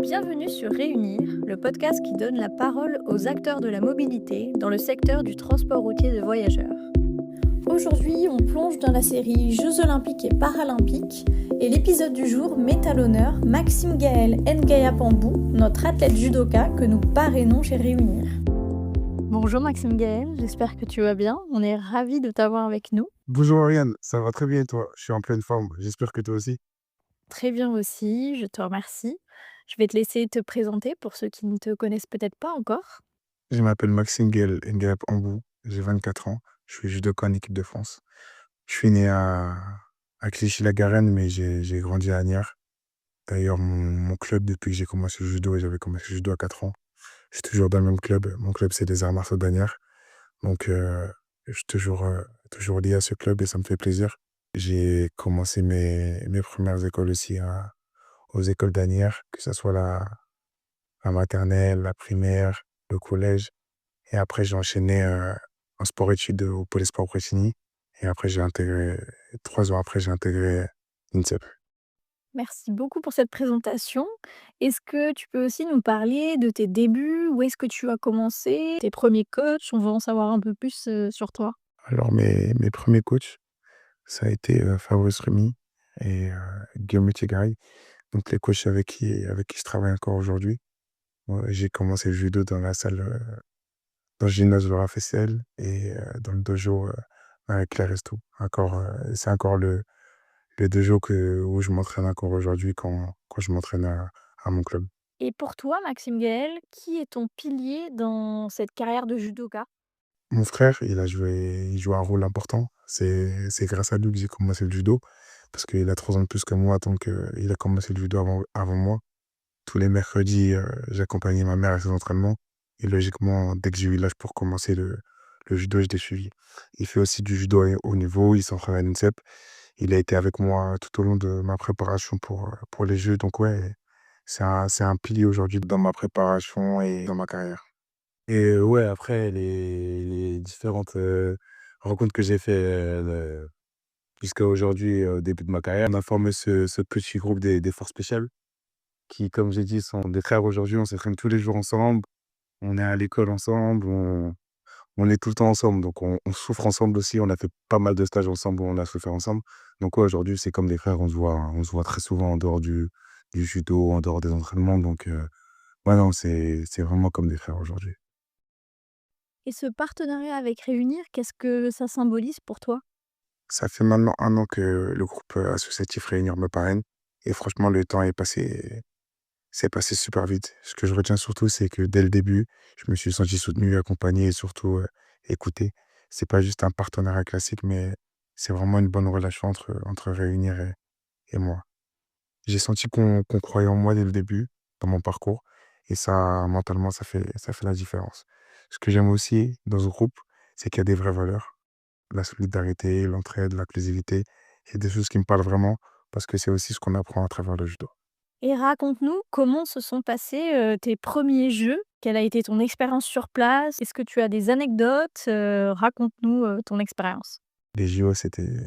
Bienvenue sur Réunir, le podcast qui donne la parole aux acteurs de la mobilité dans le secteur du transport routier de voyageurs. Aujourd'hui, on plonge dans la série Jeux olympiques et paralympiques et l'épisode du jour met à l'honneur Maxime Gaël Ngaya Pambou, notre athlète judoka que nous parrainons chez Réunir. Bonjour Maxime Gaël, j'espère que tu vas bien. On est ravis de t'avoir avec nous. Bonjour Ariane, ça va très bien et toi? Je suis en pleine forme, j'espère que toi aussi. Très bien aussi, je te remercie. Je vais te laisser te présenter pour ceux qui ne te connaissent peut-être pas encore. Je m'appelle Maxime Guel Ngap Ambou, j'ai 24 ans, je suis judoka en équipe de France. Je suis né à Clichy-la-Garenne, mais j'ai grandi à Agnières. D'ailleurs, mon club, depuis que j'ai commencé le judo, et j'avais commencé le judo à 4 ans, je suis toujours dans le même club. Mon club, c'est les arts martiaux d'Agnières. Donc, je suis toujours lié à ce club et ça me fait plaisir. J'ai commencé mes premières écoles aussi aux écoles d'Agnières, que ce soit la maternelle, la primaire, le collège. Et après, j'ai enchaîné en sport-études au Pôle Sport Bretigny. Et après, 3 ans après, j'ai intégré l'INSEP. Merci beaucoup pour cette présentation. Est-ce que tu peux aussi nous parler de tes débuts? Où est-ce que tu as commencé? Tes premiers coachs? On veut en savoir un peu plus, sur toi. Alors, mes premiers coachs, ça a été Fabrice Remy et Guillaume Etchegaray. Donc, les coachs avec qui je travaille encore aujourd'hui. Ouais, j'ai commencé le judo dans la salle, dans le gymnase Laura Flessel et dans le dojo Marie-Claire Restou. C'est encore le dojo où je m'entraîne encore aujourd'hui quand je m'entraîne à mon club. Et pour toi, Maxime Gaël, qui est ton pilier dans cette carrière de judoka? Mon frère, il joue un rôle important. C'est grâce à lui que j'ai commencé le judo, parce qu'il a 3 ans de plus que moi, donc il a commencé le judo avant moi. Tous les mercredis, j'accompagnais ma mère à ses entraînements et logiquement, dès que j'ai eu l'âge pour commencer le judo, je l'ai suivi. Il fait aussi du judo à haut niveau, il s'entraîne à l'INSEP. Il a été avec moi tout au long de ma préparation pour les jeux, donc ouais, c'est un pilier aujourd'hui dans ma préparation et dans ma carrière. Et ouais, après les différentes, rencontres que j'ai fait, jusqu'à aujourd'hui, au début de ma carrière, on a formé ce petit groupe des forces spéciales qui, comme j'ai dit, sont des frères aujourd'hui. On s'entraîne tous les jours ensemble, on est à l'école ensemble, on est tout le temps ensemble, donc on souffre ensemble aussi. On a fait pas mal de stages ensemble où on a souffert ensemble. Donc ouais, aujourd'hui, c'est comme des frères, on se voit très souvent en dehors du judo, en dehors des entraînements, donc ouais, non, c'est vraiment comme des frères aujourd'hui. Et ce partenariat avec Réunir, qu'est-ce que ça symbolise pour toi? Ça fait maintenant 1 an que le groupe, associatif Réunir me parraine et franchement le temps c'est passé super vite. Ce que je retiens surtout, c'est que dès le début, je me suis senti soutenu, accompagné et surtout, écouté. C'est pas juste un partenariat classique, mais c'est vraiment une bonne relation entre Réunir et moi. J'ai senti qu'on croyait en moi dès le début, dans mon parcours et ça, mentalement, ça fait la différence. Ce que j'aime aussi dans ce groupe, c'est qu'il y a des vraies valeurs. La solidarité, l'entraide, l'inclusivité et des choses qui me parlent vraiment parce que c'est aussi ce qu'on apprend à travers le judo. Et raconte-nous comment se sont passés, tes premiers jeux? Quelle a été ton expérience sur place? Est-ce que tu as des anecdotes? Raconte-nous, ton expérience. Les JO, c'était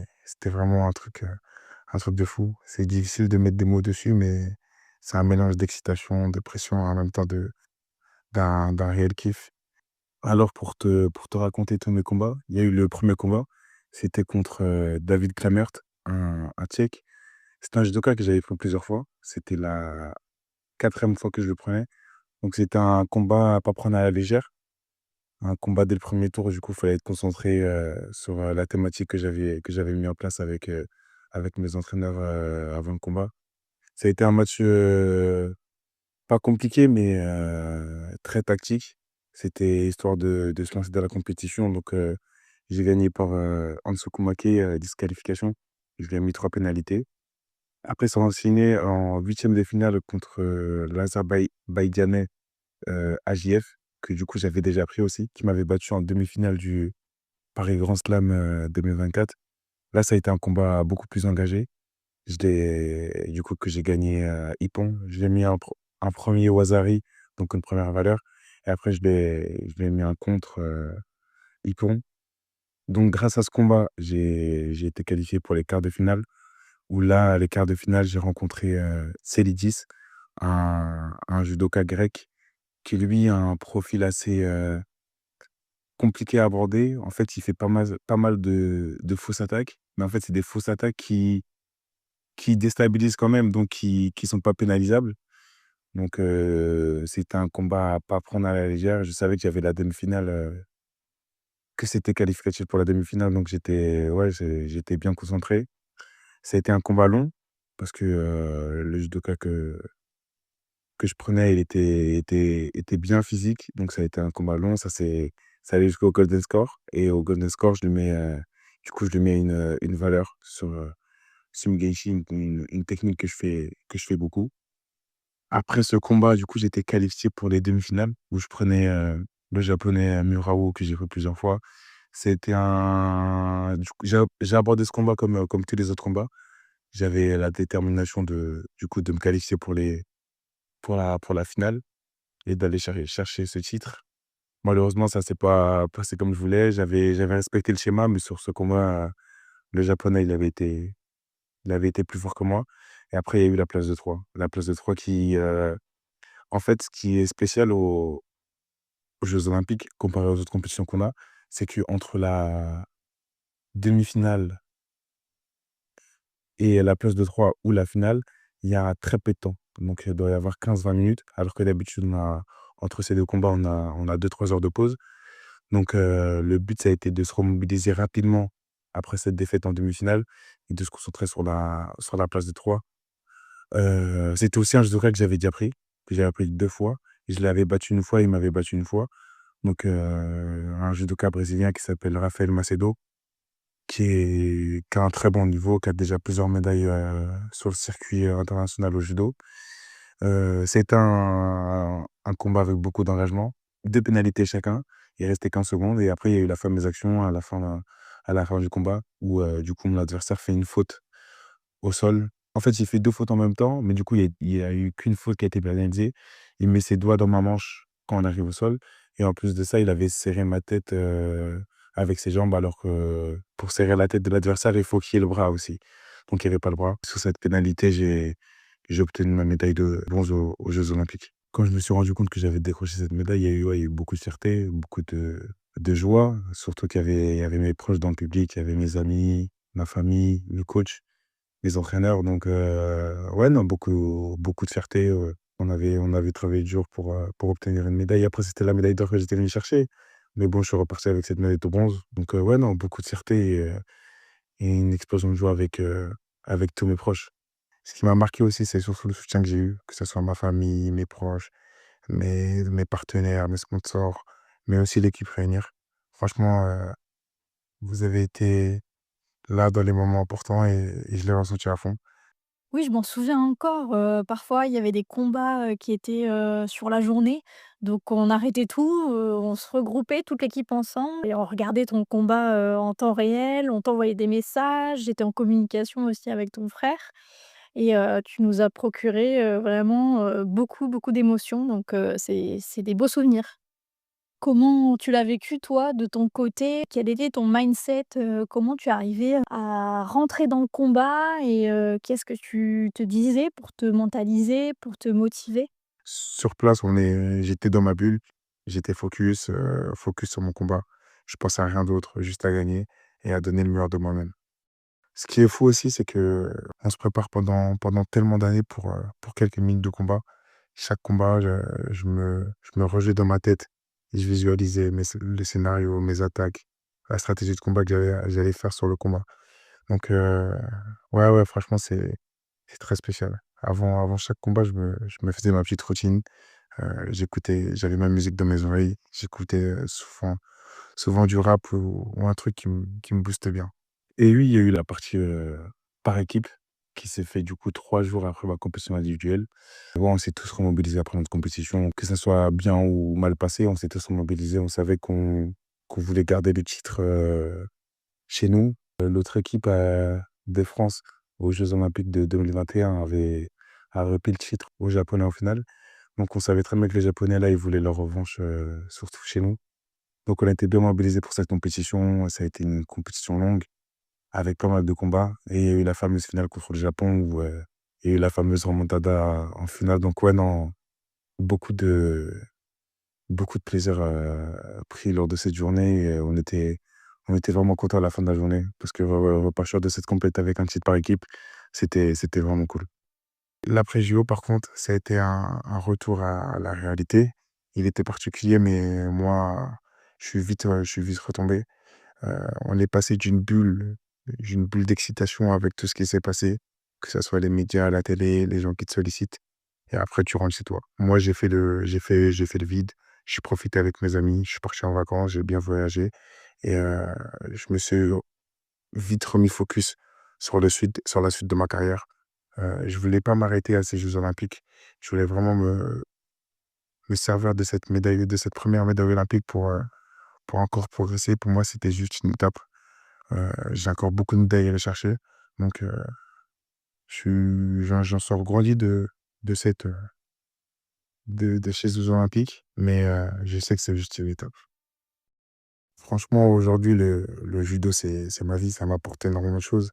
vraiment un truc de fou. C'est difficile de mettre des mots dessus, mais c'est un mélange d'excitation, de pression, en même temps d'un réel kiff. Alors pour te raconter tous mes combats, il y a eu le premier combat, c'était contre, David Klamert, un Tchèque. C'était un judoka que j'avais pris plusieurs fois. C'était la 4e fois que je le prenais. Donc c'était un combat à pas prendre à la légère. Un combat dès le premier tour, du coup, il fallait être concentré, sur, la thématique que j'avais mis en place avec mes entraîneurs, avant le combat. Ça a été un match, pas compliqué, mais très tactique. C'était histoire de se lancer dans la compétition, donc j'ai gagné par, Hanso Koumake, disqualification. Je lui ai mis 3 pénalités. Après, ça a enchaîné en 8e de finale contre, l'Azerbaïdjanais, AJF, que du coup j'avais déjà pris aussi, qui m'avait battu en demi-finale du Paris Grand Slam, 2024. Là, ça a été un combat beaucoup plus engagé. Du coup, que j'ai gagné Ippon. J'ai mis un 1er Wazari, donc une première valeur. Et après, je lui ai mis un contre Ippon. Donc, grâce à ce combat, j'ai été qualifié pour les quarts de finale. Où là, les quarts de finale, j'ai rencontré Celidis. un judoka grec qui lui a un profil assez, compliqué à aborder. En fait, il fait pas mal de fausses attaques, mais en fait, c'est des fausses attaques qui déstabilisent quand même, donc qui sont pas pénalisables. Donc c'était un combat à pas prendre à la légère. Je savais que j'avais la demi-finale, que c'était qualificatif pour la demi-finale, donc j'étais bien concentré. Ça a été un combat long parce que, le judoka que je prenais, il était bien physique, donc ça a été un combat long. Ça allait jusqu'au golden score et au golden score, je lui mets une valeur sur, Sumgeishi, une technique que je fais beaucoup. Après ce combat, du coup, j'étais qualifié pour les demi-finales où je prenais, le japonais, Murao que j'ai pris plusieurs fois. C'était un du coup, j'ai abordé ce combat comme tous les autres combats. J'avais la détermination de me qualifier pour la finale et d'aller chercher ce titre. Malheureusement, ça s'est pas passé comme je voulais. J'avais respecté le schéma, mais sur ce combat, le japonais, il avait été plus fort que moi et après il y a eu la place de 3. La place de 3 qui, en fait, ce qui est spécial aux jeux olympiques comparé aux autres compétitions qu'on a, c'est qu'entre la demi-finale et la place de 3 ou la finale, il y a très peu de temps. Donc il doit y avoir 15-20 minutes, alors que d'habitude, entre ces 2 combats, on a 2-3 heures de pause. Donc le but, ça a été de se remobiliser rapidement après cette défaite en demi-finale et de se concentrer sur la place de 3. C'était aussi un judoka que j'avais appris 2 fois. Je l'avais battu une fois, il m'avait battu une fois. Donc un judoka brésilien qui s'appelle Rafael Macedo, qui a un très bon niveau, qui a déjà plusieurs médailles, sur le circuit, international au judo. C'était un combat avec beaucoup d'engagement, 2 pénalités chacun. Il restait 15 secondes et après il y a eu la fameuse action à la fin du combat où, du coup, mon adversaire fait une faute au sol. En fait, il fait 2 fautes en même temps, mais du coup, il y a eu qu'une faute qui a été pénalisée. Il met ses doigts dans ma manche quand on arrive au sol et en plus de ça, il avait serré ma tête, avec ses jambes alors que pour serrer la tête de l'adversaire, il faut qu'il y ait le bras aussi. Donc il y avait pas le bras. Sur cette pénalité, j'ai obtenu ma médaille de bronze aux Jeux olympiques. Quand je me suis rendu compte que j'avais décroché cette médaille, il y a eu beaucoup de fierté, beaucoup de joie, surtout qu'il y avait mes proches dans le public, il y avait mes amis, ma famille, le coach, les entraîneurs. Donc ouais, non, beaucoup beaucoup de fierté, on avait travaillé dur pour obtenir une médaille. Après, c'était la médaille d'or que j'étais venu chercher. Mais bon, je suis reparti avec cette médaille de bronze. Donc ouais, non, beaucoup de fierté et une explosion de joie avec tous mes proches. Ce qui m'a marqué aussi, c'est surtout le soutien que j'ai eu, que ce soit ma famille, mes proches, mes partenaires, mes sponsors, mais aussi l'équipe Réunir. Franchement, vous avez été là dans les moments importants et je l'ai ressenti à fond. Oui, je m'en souviens encore, parfois il y avait des combats, qui étaient, sur la journée, donc on arrêtait tout, on se regroupait toute l'équipe ensemble et on regardait ton combat, en temps réel, on t'envoyait des messages, j'étais en communication aussi avec ton frère et tu nous as procuré, vraiment, beaucoup, beaucoup d'émotions donc c'est des beaux souvenirs. Comment tu l'as vécu toi de ton côté? Quel était ton mindset? Comment tu arrivais à rentrer dans le combat et qu'est-ce que tu te disais pour te mentaliser, pour te motiver? Sur place, j'étais dans ma bulle, j'étais focus sur mon combat. Je pensais à rien d'autre, juste à gagner et à donner le meilleur de moi-même. Ce qui est fou aussi, c'est que on se prépare pendant tellement d'années pour quelques minutes de combat. Chaque combat, je me rejette dans ma tête et je visualisais les scénarios, mes attaques, la stratégie de combat que j'allais faire sur le combat. Donc ouais, ouais, franchement, c'est très spécial. Avant chaque combat, je me faisais ma petite routine. J'avais ma musique dans mes oreilles. J'écoutais, souvent du rap ou un truc qui me boostait bien. Et oui, il y a eu la partie, par équipe qui s'est fait du coup 3 jours après ma compétition individuelle. Bon, on s'est tous remobilisés après notre compétition, que ça soit bien ou mal passé, on s'est tous remobilisés. On savait qu'on voulait garder le titre, chez nous. L'autre équipe, de France aux Jeux olympiques de 2021 a repris le titre aux Japonais en finale. Donc on savait très bien que les Japonais là, ils voulaient leur revanche, surtout chez nous. Donc on a été bien mobilisés pour cette compétition. Ça a été une compétition longue avec pas mal de combats et il y a eu la fameuse finale contre le Japon où, Il y a eu la fameuse remontada en finale. Donc ouais, non, beaucoup de beaucoup de plaisir, pris lors de cette journée et on était vraiment contents à la fin de la journée parce que repartir de cette compète avec un titre par équipe, c'était vraiment cool. L'après JO, par contre, ça a été un retour à la réalité. Il était particulier, mais moi, je suis vite retombé. On est passé d'une bulle d'excitation avec tout ce qui s'est passé, que ça soit les médias, la télé, les gens qui te sollicitent et après tu rentres chez toi. Moi, j'ai fait le vide. J'ai profité avec mes amis, je suis parti en vacances, j'ai bien voyagé et je me suis vite remis focus sur la suite de ma carrière. Je voulais pas m'arrêter à ces jeux olympiques. Je voulais vraiment me servir de cette première médaille olympique pour encore progresser. Pour moi, c'était juste une étape. J'ai encore beaucoup de médailles à aller chercher. Donc, j'en sors grandi de cette, de ces jeux olympiques, mais je sais que c'est juste une étape. Franchement, aujourd'hui, le judo, c'est ma vie. Ça m'a apporté énormément de choses.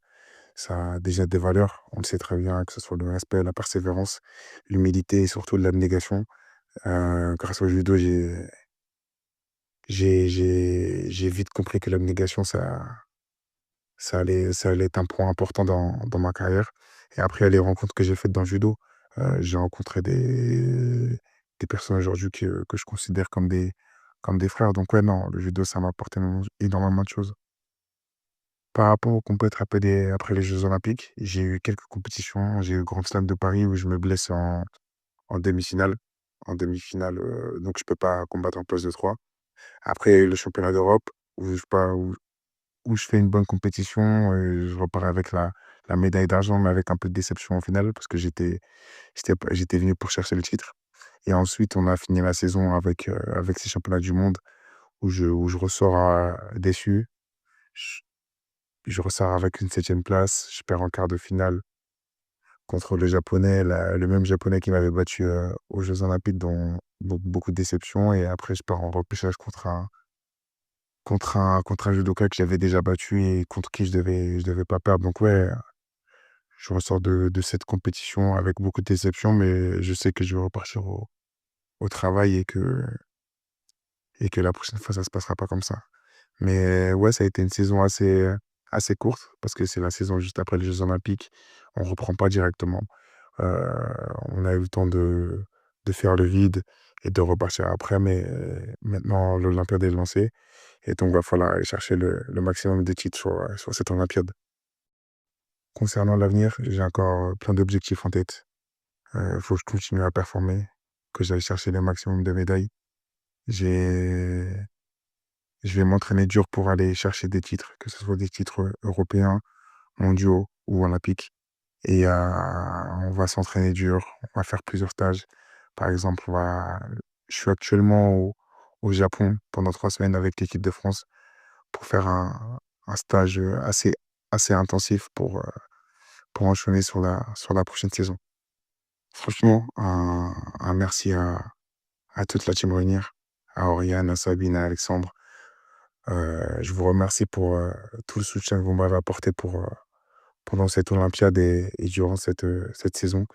Ça a déjà des valeurs, on le sait très bien, que ce soit le respect, la persévérance, l'humilité et surtout l'abnégation. Grâce au judo, j'ai vite compris que l'abnégation, ça allait être un point important dans ma carrière. Et après, il y a les rencontres que j'ai faites dans le judo. J'ai rencontré des personnes aujourd'hui que je considère comme des frères. Donc ouais, non, le judo, ça m'a apporté énormément de choses. Par rapport aux compètes après les Jeux olympiques, j'ai eu quelques compétitions. J'ai eu le Grand Slam de Paris où je me blesse en demi-finale. En demi-finale, donc je peux pas combattre en place de 3. Après, il y a eu le championnat d'Europe où je fais une bonne compétition, je repars avec la médaille d'argent, mais avec un peu de déception au final parce que j'étais venu pour chercher le titre et ensuite on a fini la saison avec ces championnats du monde où je ressors, déçu. Je je ressors avec une 7e place, je perds en quart de finale contre le japonais, le même japonais qui m'avait battu, aux jeux olympiques, dont beaucoup de déceptions et après je pars en repêchage contre un judoka que j'avais déjà battu et contre qui je devais pas perdre. Donc ouais, je ressors de cette compétition avec beaucoup de déception, mais je sais que je vais repartir au travail et que la prochaine fois, ça se passera pas comme ça. Mais ouais, ça a été une saison assez courte parce que c'est la saison juste après les jeux olympiques. On reprend pas directement. Heu, on a eu le temps de faire le vide et de repartir après, mais maintenant l'olympiade est lancée et donc va falloir aller chercher le maximum de titres sur cette olympiade. Concernant l'avenir, j'ai encore plein d'objectifs en tête. Faut que je continue à performer, que j'aille chercher le maximum de médailles. J'ai je vais m'entraîner dur pour aller chercher des titres, que ce soit des titres, européens, mondiaux ou olympiques et on va s'entraîner dur, on va faire plusieurs stages. Par exemple, je suis actuellement au Japon pendant 3 semaines avec l'équipe de France pour faire un stage, assez intensif pour enchaîner sur la prochaine saison. Franchement, un merci à toute la team Reunir, à Oriane, à Sabine, à Alexandre. Je vous remercie pour, tout le soutien que vous m'avez apporté pendant cette olympiade et durant cette saison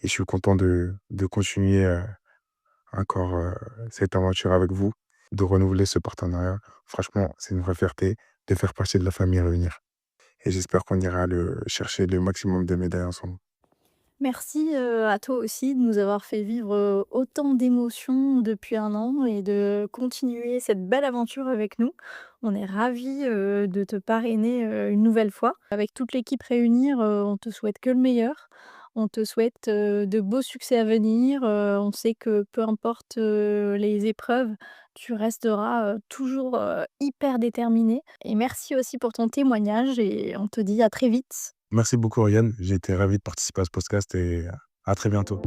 et je suis content de continuer, encore, cette aventure avec vous, de renouveler ce partenariat. Franchement, c'est une vraie fierté de faire partie de la famille Réunir et j'espère qu'on ira chercher le maximum de médailles ensemble. Merci, à toi aussi de nous avoir fait vivre, autant d'émotions depuis un an et de continuer cette belle aventure avec nous. On est ravis, de te parrainer, une nouvelle fois. Avec toute l'équipe réunie, on te souhaite que le meilleur. On te souhaite, de beaux succès à venir, on sait que peu importe, les épreuves, tu resteras, toujours, hyper déterminé et merci aussi pour ton témoignage et on te dit à très vite. Merci beaucoup Oriane, j'ai été ravi de participer à ce podcast et à très bientôt.